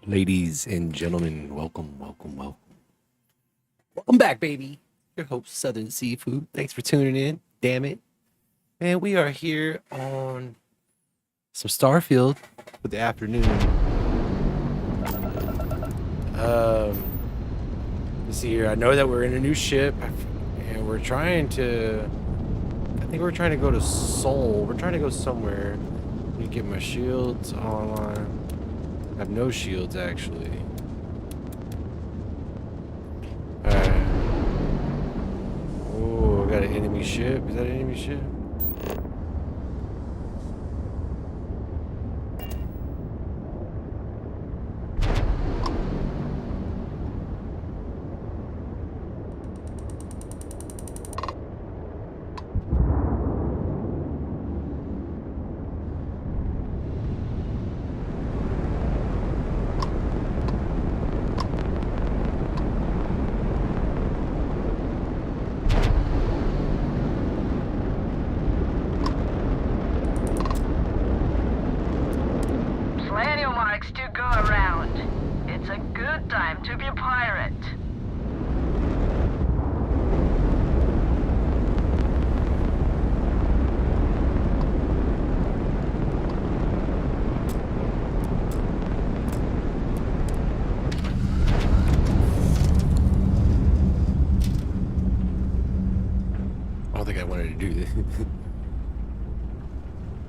Ladies and gentlemen, welcome. Welcome back, baby. Your host, Southern Seafood. Thanks for tuning in. Damn it. And we are here on some Starfield for the afternoon. Let's see here. I know that we're in a new ship and we're trying to, I think we're trying to go to Seoul. We're trying to go somewhere. Let me get my shields online. I have no shields, actually. Alright. Oh, I got an enemy ship. Is that an enemy ship?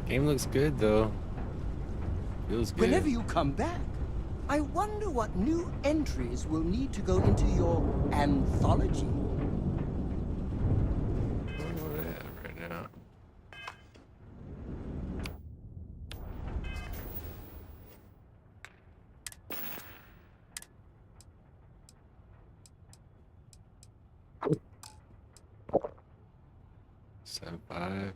Game looks good though. Feels good. Whenever you come back, I wonder what new entries will need to go into your anthology. Right now. Seven five.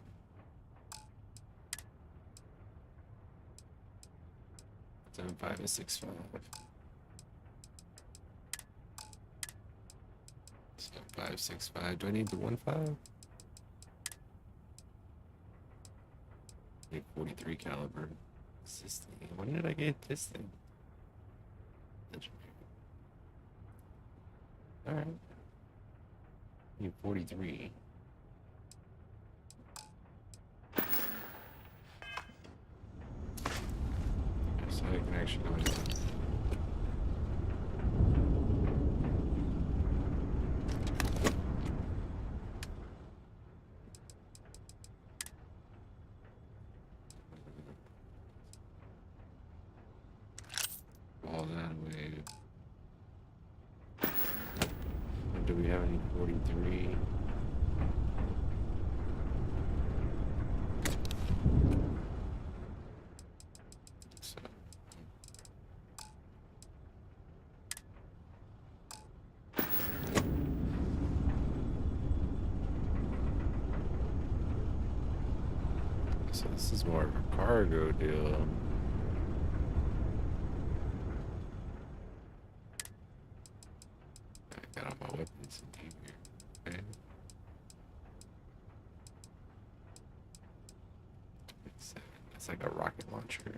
7.5 and 6.5. 7.5, 6.5. Do I need the 1.5? Need 43 caliber. What's this thing? When did I get this thing? Alright. Need 43. So I can actually go into all that way. Do we have any 43? So this is more of a cargo deal. I got all my weapons in here. Okay. It's like a rocket launcher. I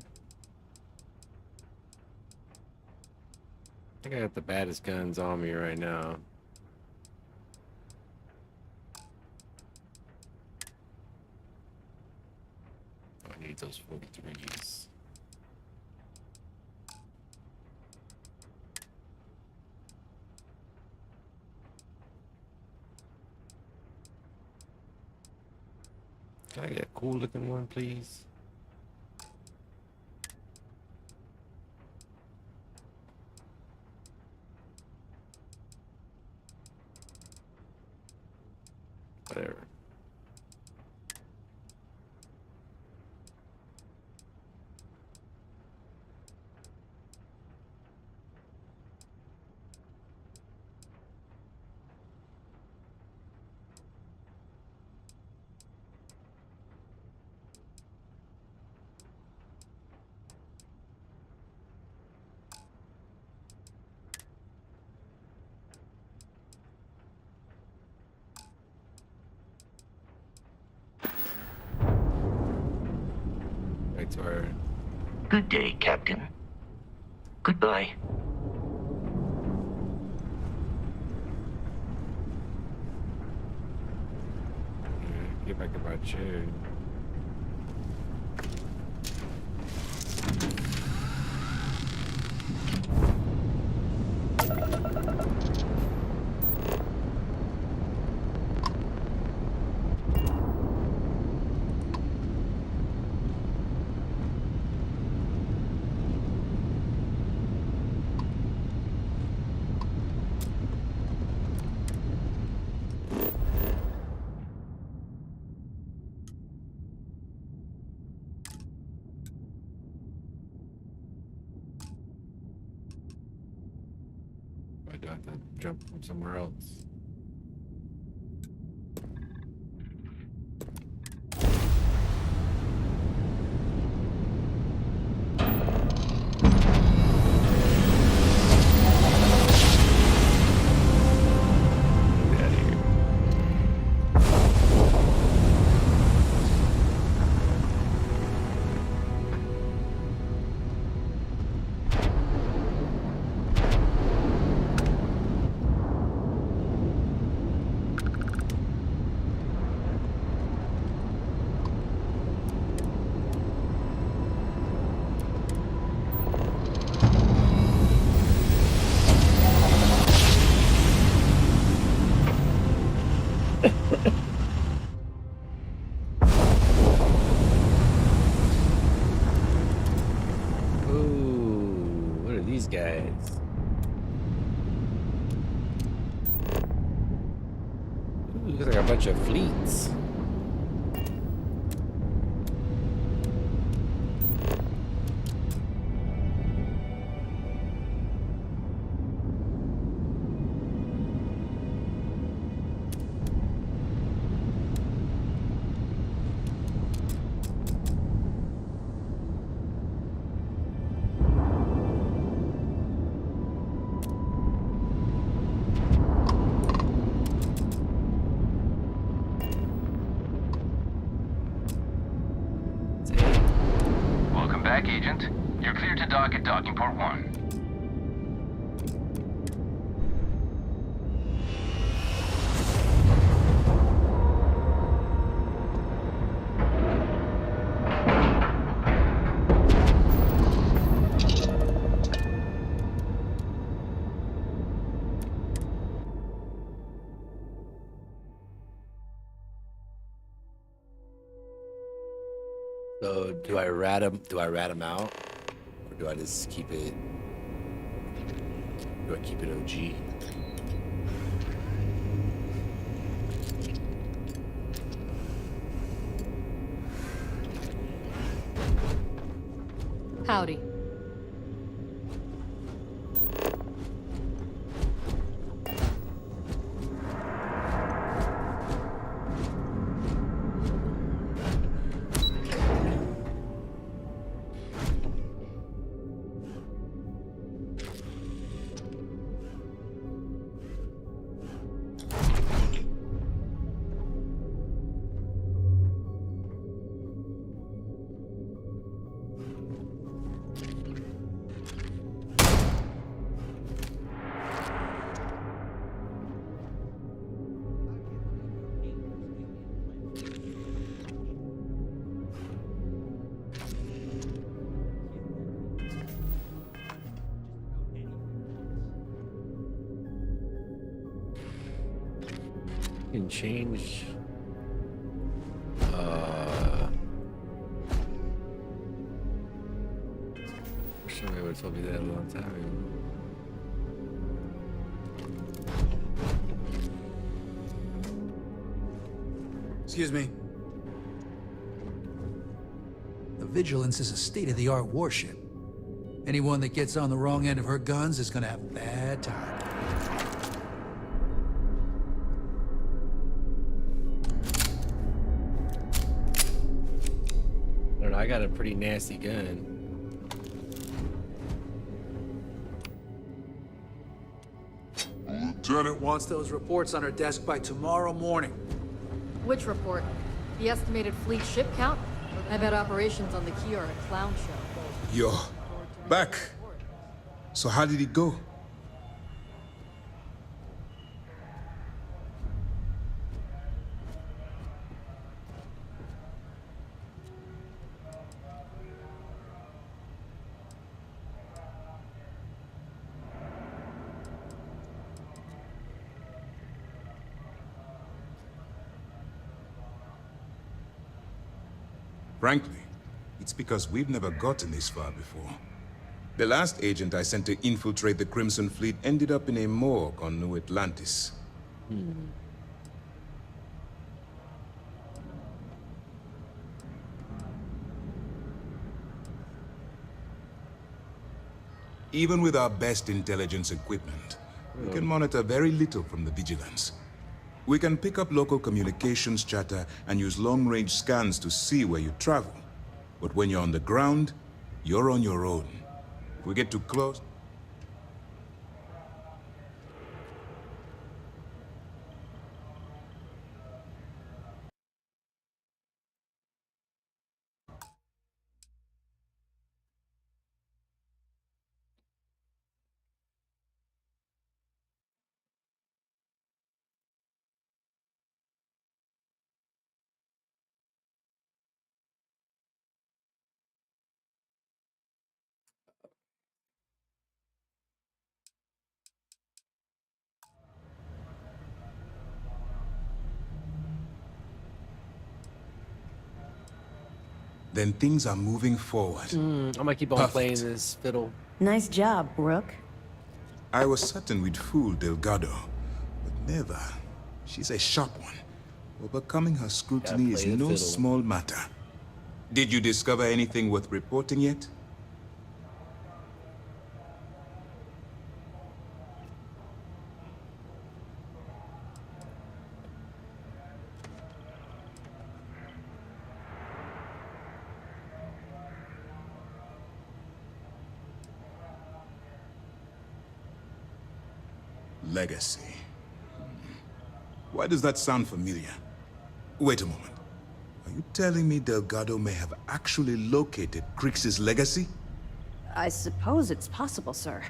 think I got the baddest guns on me right now. I need those 43s. Can I get a cool looking one, please? Whatever. Good day, Captain. Goodbye. Get back in my chair. I do have to jump from somewhere else. Get out of here. Ooh, what are these guys? Ooh, looks like a bunch of fleets. Welcome back, Agent. You're clear to dock at docking port 1. So do I rat him? Do I rat him out, or do I just keep it? Do I keep it OG? Howdy. Can change. Somebody would have told me that a long time ago. Excuse me. The Vigilance is a state-of-the-art warship. Anyone that gets on the wrong end of her guns is gonna have a bad time. I don't know, I got a pretty nasty gun. Lieutenant wants those reports on her desk by tomorrow morning. Which report? The estimated fleet ship count? I bet operations on the key are a clown show. You're back. So how did it go? Frankly, it's because we've never gotten this far before. The last agent I sent to infiltrate the Crimson Fleet ended up in a morgue on New Atlantis. Even with our best intelligence equipment, we can monitor very little from the vigilance. We can pick up local communications chatter and use long-range scans to see where you travel. But when you're on the ground, you're on your own. If we get too close... then things are moving forward. I'm gonna keep on Perfect. playing this fiddle. Nice job, Brooke. I was certain we'd fool Delgado, but never. She's a sharp one. Overcoming her scrutiny is play the no fiddle. small matter. Did you discover anything worth reporting yet? Legacy. Why does that sound familiar? Wait a moment. Are you telling me Delgado may have actually located Crix's legacy? I suppose it's possible, sir.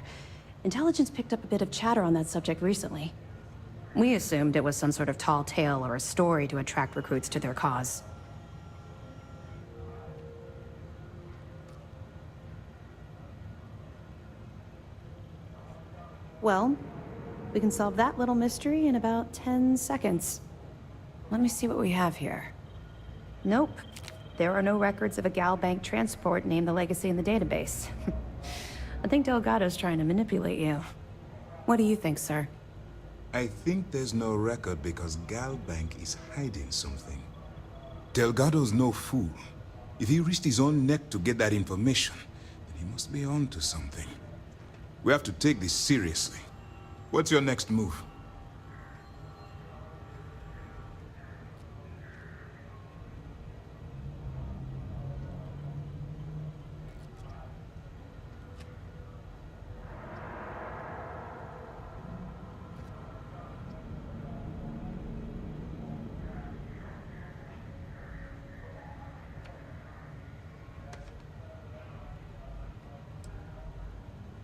Intelligence picked up a bit of chatter on that subject recently. We assumed it was some sort of tall tale or a story to attract recruits to their cause. Well, we can solve that little mystery in about 10 seconds. Let me see what we have here. Nope. There are no records of a Gal Bank transport named the Legacy in the database. I think Delgado's trying to manipulate you. What do you think, sir? I think there's no record because Gal Bank is hiding something. Delgado's no fool. If he risked his own neck to get that information, then he must be on to something. We have to take this seriously. What's your next move?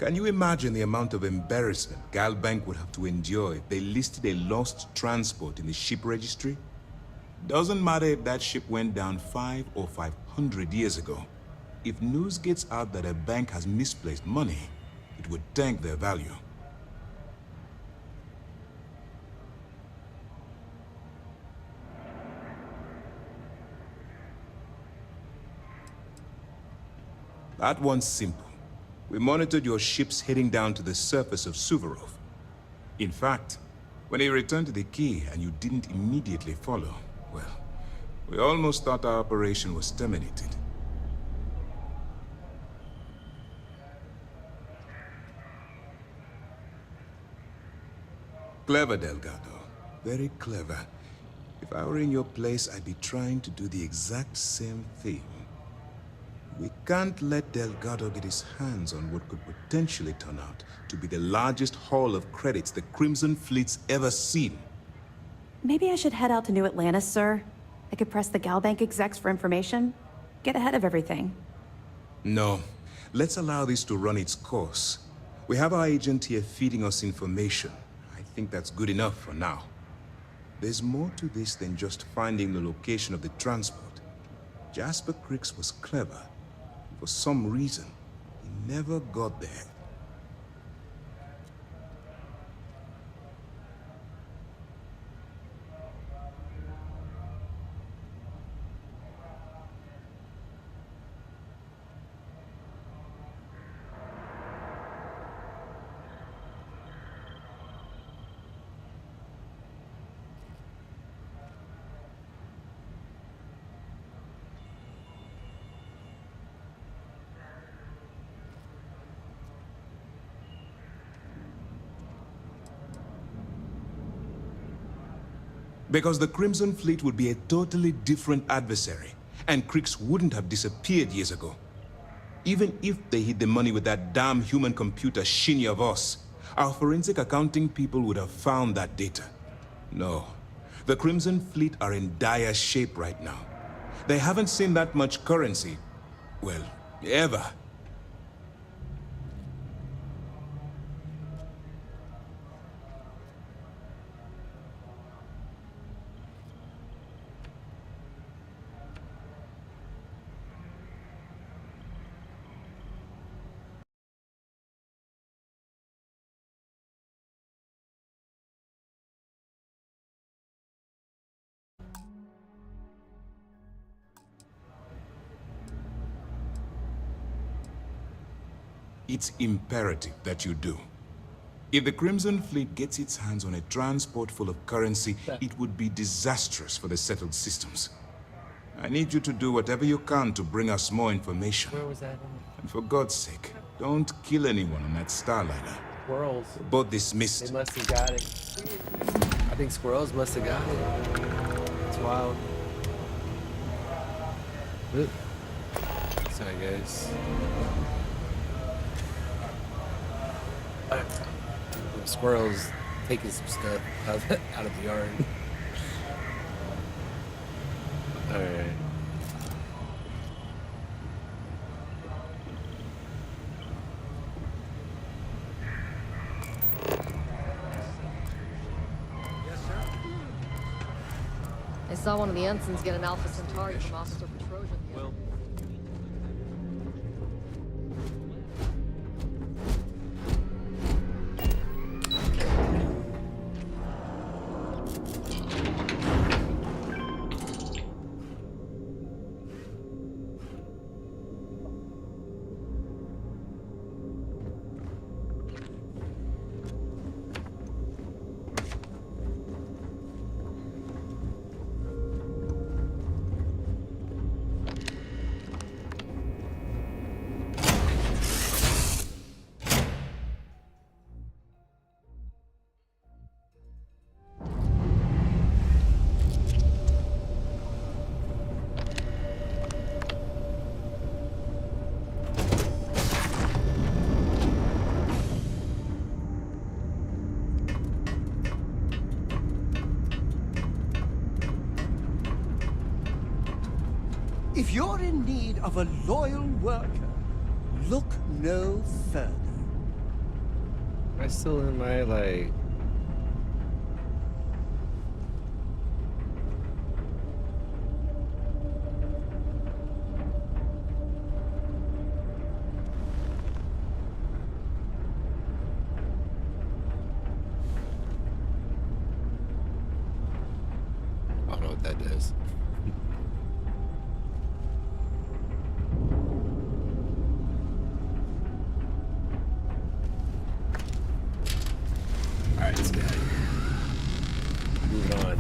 Can you imagine the amount of embarrassment Gal Bank would have to endure if they listed a lost transport in the ship registry? Doesn't matter if that ship went down 5 or 500 years ago. If news gets out that a bank has misplaced money, it would tank their value. That one's simple. We monitored your ships heading down to the surface of Suvorov. In fact, when he returned to the key and you didn't immediately follow, well, we almost thought our operation was terminated. Clever, Delgado. Very clever. If I were in your place, I'd be trying to do the exact same thing. We can't let Delgado get his hands on what could potentially turn out to be the largest haul of credits the Crimson Fleet's ever seen. Maybe I should head out to New Atlantis, sir. I could press the Gal Bank execs for information. Get ahead of everything. No. Let's allow this to run its course. We have our agent here feeding us information. I think that's good enough for now. There's more to this than just finding the location of the transport. Jasper Cricks was clever. For some reason, he never got there. Because the Crimson Fleet would be a totally different adversary, and Cricks wouldn't have disappeared years ago. Even if they hid the money with that damn human computer Shinya Voss, our forensic accounting people would have found that data. No, the Crimson Fleet are in dire shape right now. They haven't seen that much currency, well, ever. It's imperative that you do. If the Crimson Fleet gets its hands on a transport full of currency, it would be disastrous for the settled systems. I need you to do whatever you can to bring us more information. Where was that? And for God's sake, don't kill anyone on that Starliner. Squirrels. Both They dismissed. must have got it. I think squirrels must have got it. It's wild. Oop. Sorry, guys. Squirrels taking some stuff out of the yard. All right. I saw one of the ensigns get an Alpha Centauri from Officer Petrosian. Well, If you're in need of a loyal worker, look no further. Am I still in my, like... I don't know what that does. Alright, let's get out of here. Moving on.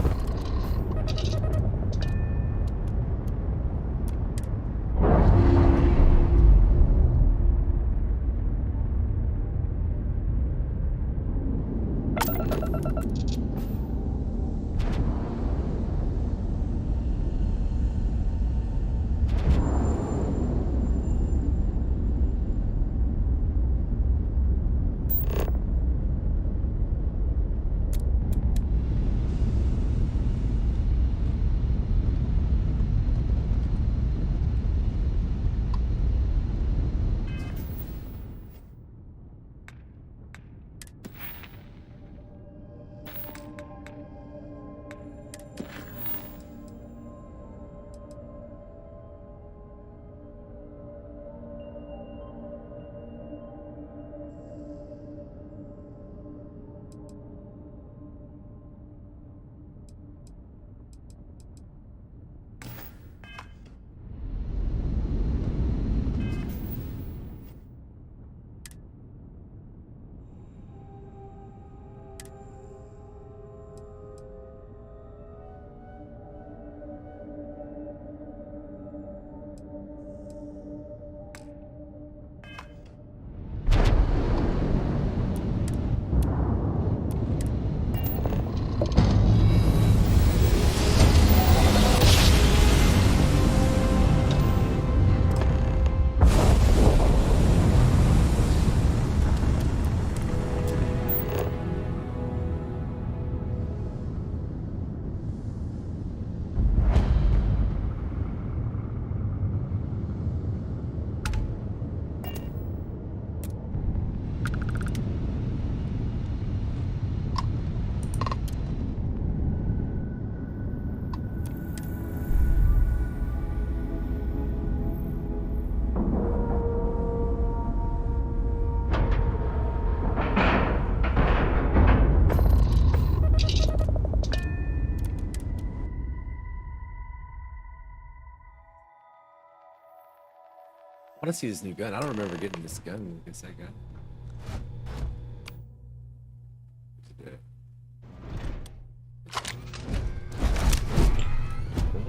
Let's see this new gun. I don't remember getting this gun. What's that gun?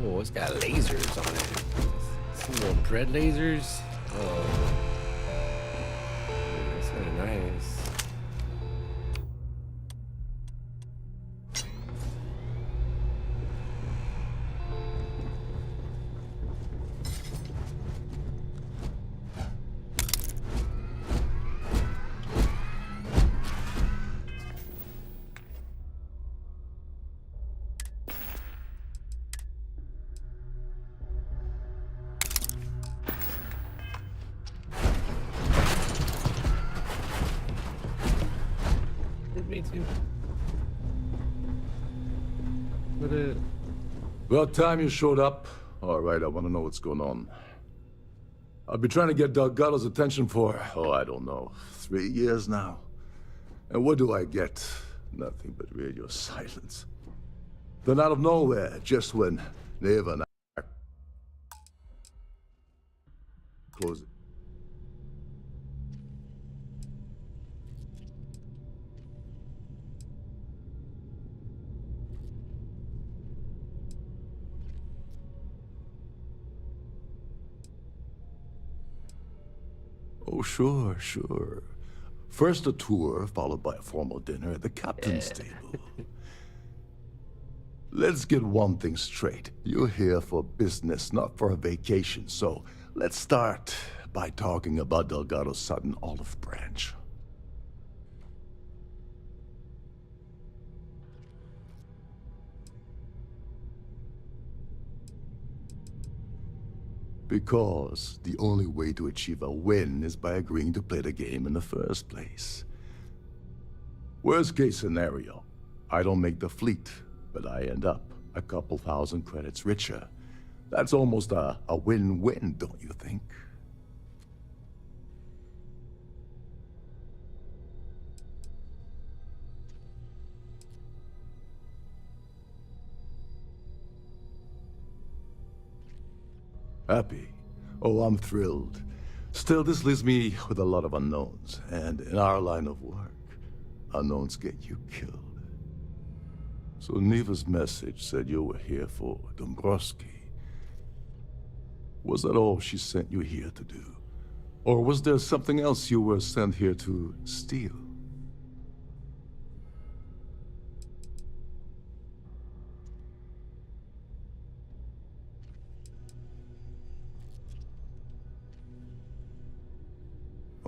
Oh, it's got lasers on it. Some little dread lasers. Oh, that's kind of nice. Me too. But About time you showed up. All right, I want to know what's going on. I've been trying to get Delgado's attention for, I don't know, 3 years now. And what do I get? Nothing but radio silence. Then out of nowhere, just when Neva and I close it. Oh, sure. First a tour, followed by a formal dinner at the captain's table. Let's get one thing straight. You're here for business, not for a vacation. So let's start by talking about Delgado's sudden olive branch. Because the only way to achieve a win is by agreeing to play the game in the first place. Worst case scenario, I don't make the fleet, but I end up a couple thousand credits richer. That's almost a win-win, don't you think? Happy? Oh, I'm thrilled. Still, this leaves me with a lot of unknowns, and in our line of work, unknowns get you killed. So Neva's message said you were here for Dombrowski. Was that all she sent you here to do? Or was there something else you were sent here to steal?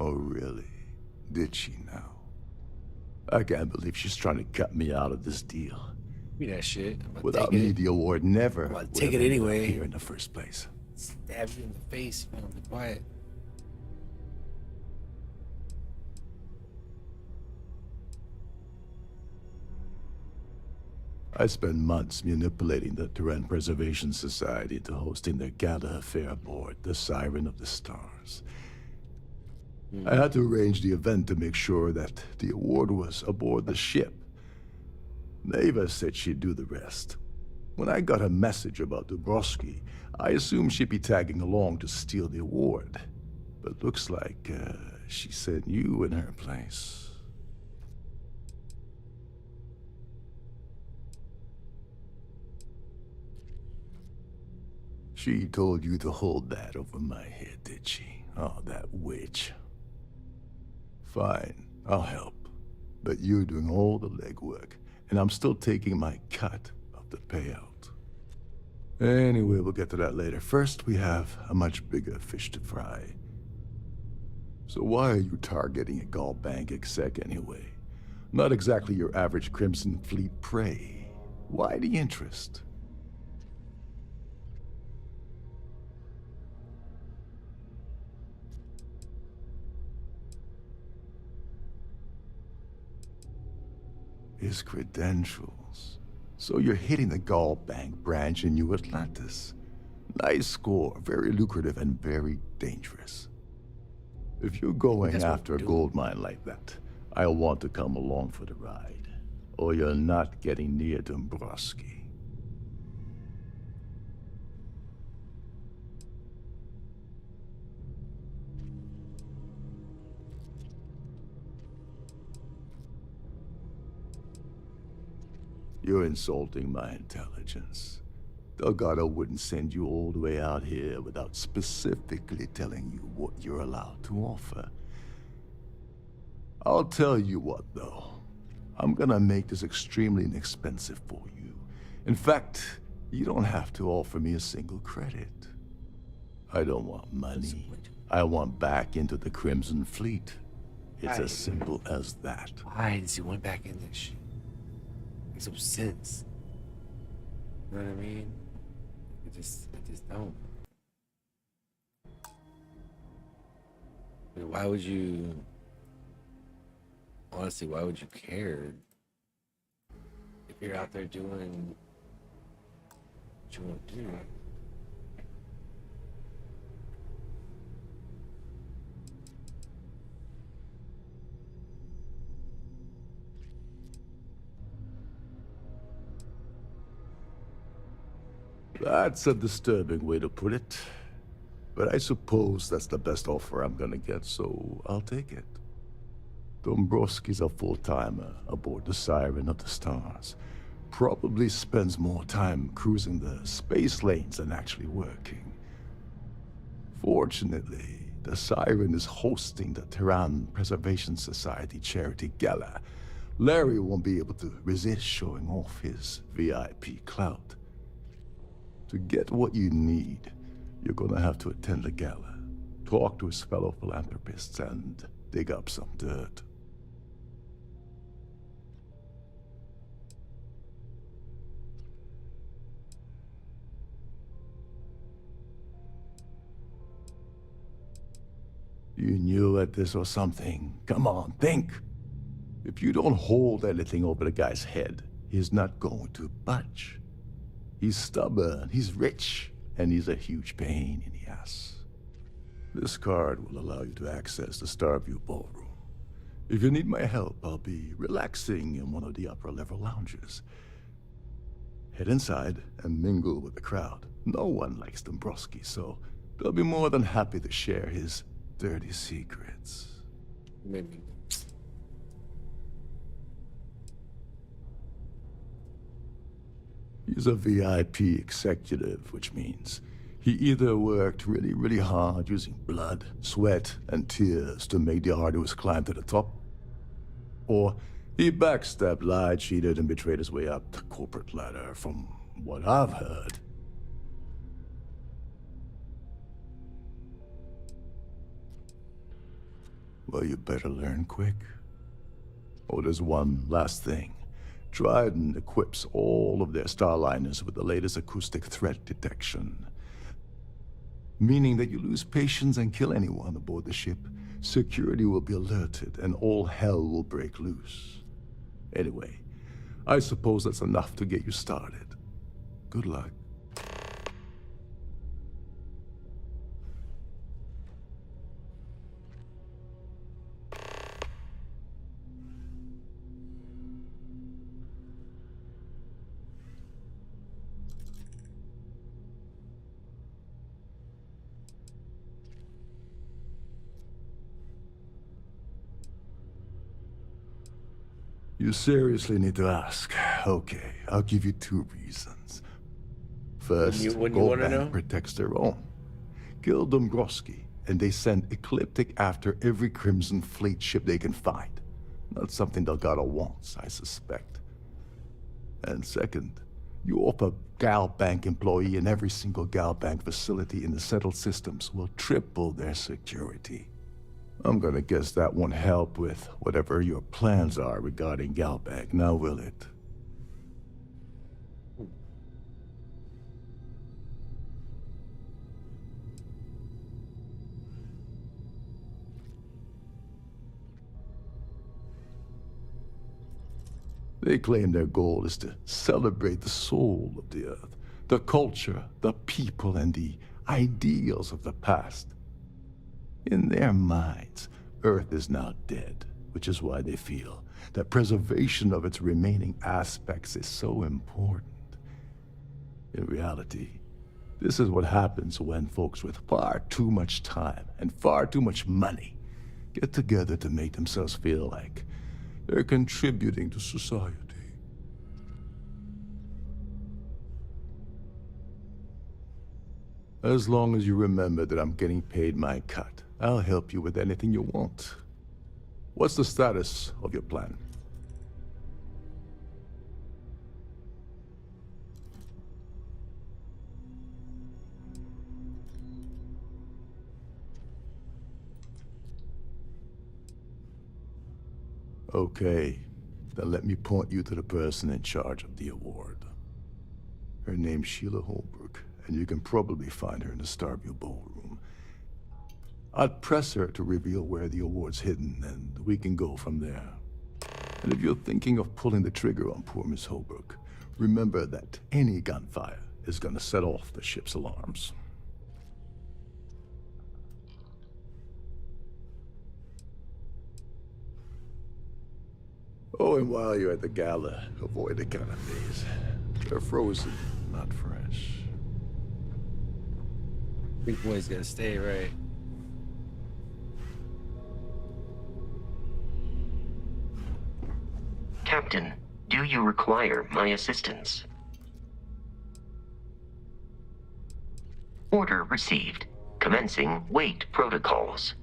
Oh, really? Did she now? I can't believe she's trying to cut me out of this deal. give me that shit. Without me, the award never I'm gonna would take have it ended up anyway. here in the first place. Stab you in the face. You want to be quiet. I spent months manipulating the Terran Preservation Society into hosting their gala affair aboard the Siren of the Stars. I had to arrange the event to make sure that the award was aboard the ship. Neva said she'd do the rest. When I got a message about Dubrovsky, I assumed she'd be tagging along to steal the award. But looks like she sent you in her place. She told you to hold that over my head, did she? Oh, that witch. Fine, I'll help. But you're doing all the legwork, and I'm still taking my cut of the payout. Anyway, we'll get to that later. First, we have a much bigger fish to fry. So why are you targeting a Gall Bank exec anyway? Not exactly your average Crimson Fleet prey. Why the interest? His credentials. So you're hitting the Gall Bank branch in New Atlantis. Nice score, very lucrative and very dangerous. If you're going That's what after a we're doing. gold mine like that, I'll want to come along for the ride. Or you're not getting near Dombrowski. You're insulting my intelligence. Delgado wouldn't send you all the way out here without specifically telling you what you're allowed to offer. I'll tell you what, though. I'm gonna make this extremely inexpensive for you. In fact, you don't have to offer me a single credit. I don't want money. I want back into the Crimson Fleet. It's as simple as that. Why does he want back in this shit? Makes no sense. You know what I mean? I just don't. I mean, why would you? Honestly, why would you care if you're out there doing what you want to do? That's a disturbing way to put it. But I suppose that's the best offer I'm gonna get, so I'll take it. Dombrowski's a full-timer aboard the Siren of the Stars. Probably spends more time cruising the space lanes than actually working. Fortunately, the Siren is hosting the Terran Preservation Society charity gala. Larry won't be able to resist showing off his VIP clout. To get what you need, you're gonna have to attend the gala, talk to his fellow philanthropists, and dig up some dirt. You knew that this was something. Come on, think. If you don't hold anything over the guy's head, he's not going to budge. He's stubborn, he's rich, and he's a huge pain in the ass. This card will allow you to access the Starview Ballroom. If you need my help, I'll be relaxing in one of the upper-level lounges. Head inside and mingle with the crowd. No one likes Dombrowski, so they'll be more than happy to share his dirty secrets. Maybe. He's a VIP executive, which means he either worked really, really hard using blood, sweat, and tears to make the arduous climb to the top, or he backstabbed, lied, cheated, and betrayed his way up the corporate ladder, from what I've heard. Well, you better learn quick. Oh, there's one last thing. Dryden equips all of their starliners with the latest acoustic threat detection. Meaning that you lose patience and kill anyone aboard the ship, security will be alerted and all hell will break loose. Anyway, I suppose that's enough to get you started. Good luck. You seriously need to ask. Okay, I'll give you 2 reasons. First, When you wanna know? Goldbank protects their own. Kill Dombrowski, and they send Ecliptic after every Crimson Fleet ship they can find. Not something Delgado wants, I suspect. And second, you offer GalBank employee in every single GalBank facility in the settled systems will triple their security. I'm gonna guess that won't help with whatever your plans are regarding GalBank, now will it? They claim their goal is to celebrate the soul of the Earth, the culture, the people, and the ideals of the past. In their minds, Earth is now dead, which is why they feel that preservation of its remaining aspects is so important. In reality, this is what happens when folks with far too much time and far too much money get together to make themselves feel like they're contributing to society. As long as you remember that I'm getting paid my cut, I'll help you with anything you want. What's the status of your plan? Okay, then let me point you to the person in charge of the award. Her name's Sheila Holbrook, and you can probably find her in the Starview Ballroom. I'd press her to reveal where the award's hidden, and we can go from there. And if you're thinking of pulling the trigger on poor Miss Holbrook, remember that any gunfire is gonna set off the ship's alarms. Oh, and while you're at the gala, avoid the canapes. They're frozen, not fresh. Big boy's gotta stay, right? Captain, do you require my assistance? Order received. Commencing wait protocols.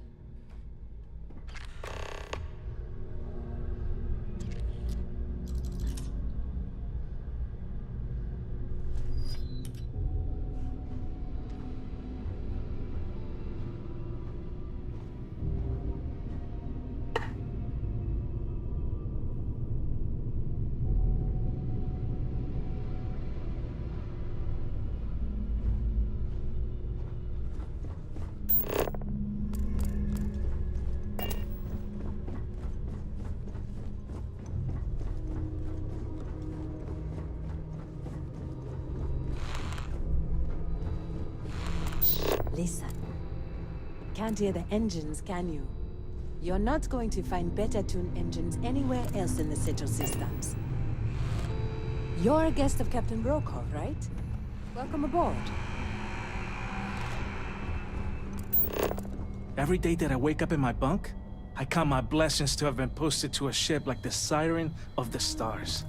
Listen. Can't hear the engines, can you? You're not going to find better tuned engines anywhere else in the Central Systems. You're a guest of Captain Brokov, right? Welcome aboard. Every day that I wake up in my bunk, I count my blessings to have been posted to a ship like the Siren of the Stars.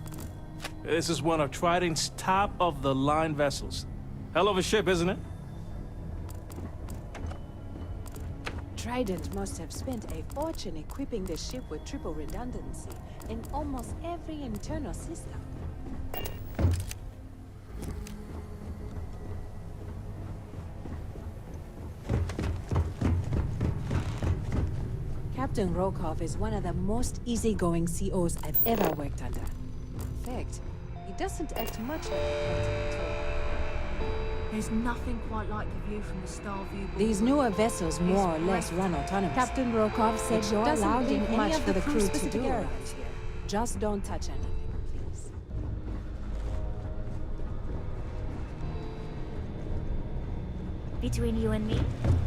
This is one of Trident's top-of-the-line vessels. Hell of a ship, isn't it? Trident must have spent a fortune equipping the ship with triple redundancy in almost every internal system. Captain Rokov is one of the most easygoing COs I've ever worked under. In fact, he doesn't act much like a captain at all. There's nothing quite like the view from the Starview. These newer vessels more or less run autonomous. Captain Rokov said you're allowed in much for the crew to do around here. Just don't touch anything, please. Between you and me,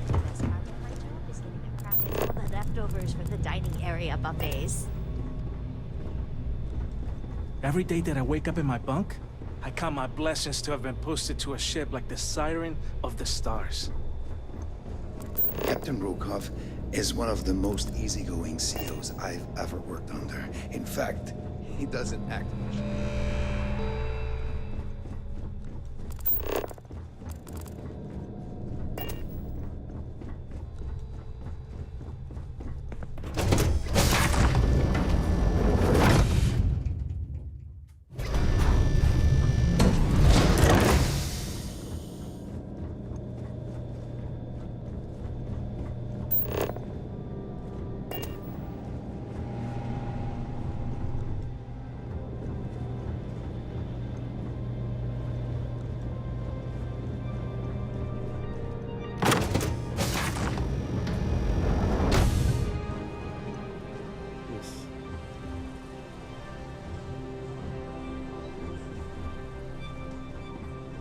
the best part of my job is getting a crack at all the leftovers from the dining area buffets. Every day that I wake up in my bunk, I count my blessings to have been posted to a ship like the Siren of the Stars. Captain Rokov is one of the most easygoing COs I've ever worked under. In fact, he doesn't act much.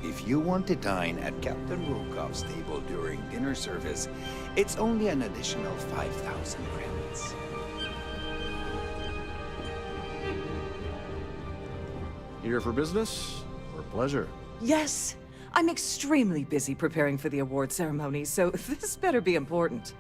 If you want to dine at Captain Rokov's table during dinner service, it's only an additional 5,000 credits. Here for business or pleasure? Yes. I'm extremely busy preparing for the award ceremony, so this better be important.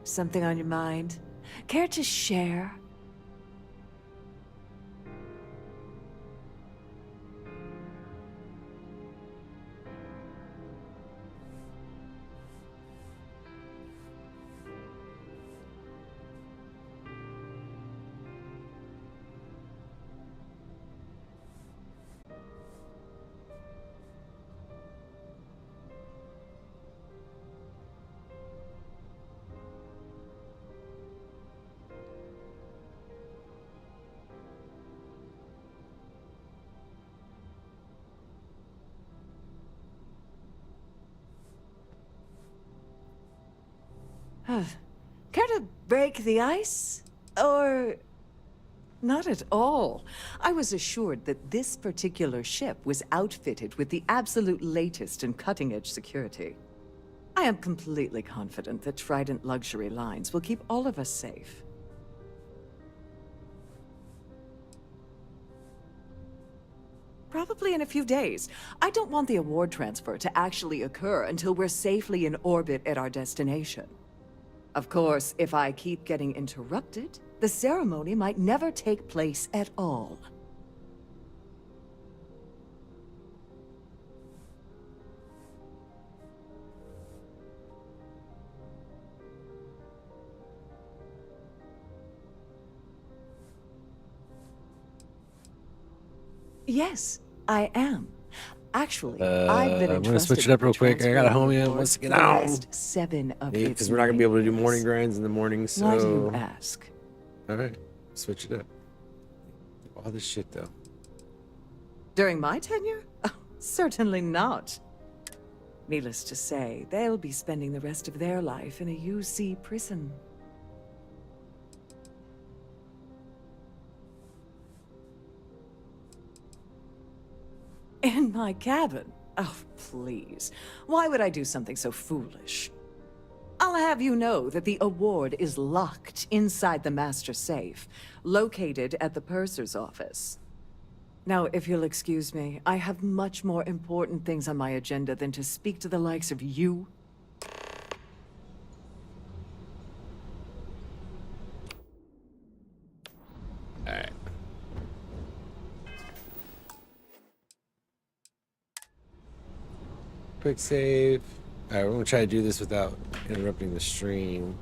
Something on your mind? Care to share? Care to break the ice? Or... not at all. I was assured that this particular ship was outfitted with the absolute latest in cutting-edge security. I am completely confident that Trident Luxury Lines will keep all of us safe. Probably in a few days. I don't want the award transfer to actually occur until we're safely in orbit at our destination. Of course, if I keep getting interrupted, the ceremony might never take place at all. Yes, I am. Actually, I've been I'm gonna switch it entrusted up real with the quick. I got a transport homie that award wants to get for the out. last 7 of its Because we're not gonna be able to do members. morning grinds in the morning, so. Why do you ask? All right, switch it up. All this shit though. During my tenure? Oh, certainly not. Needless to say, they'll be spending the rest of their life in a UC prison. In my cabin? Oh, please. Why would I do something so foolish? I'll have you know that the award is locked inside the master safe, located at the purser's office. Now, if you'll excuse me, I have much more important things on my agenda than to speak to the likes of you. All right. Quick save. All right, we're gonna try to do this without interrupting the stream.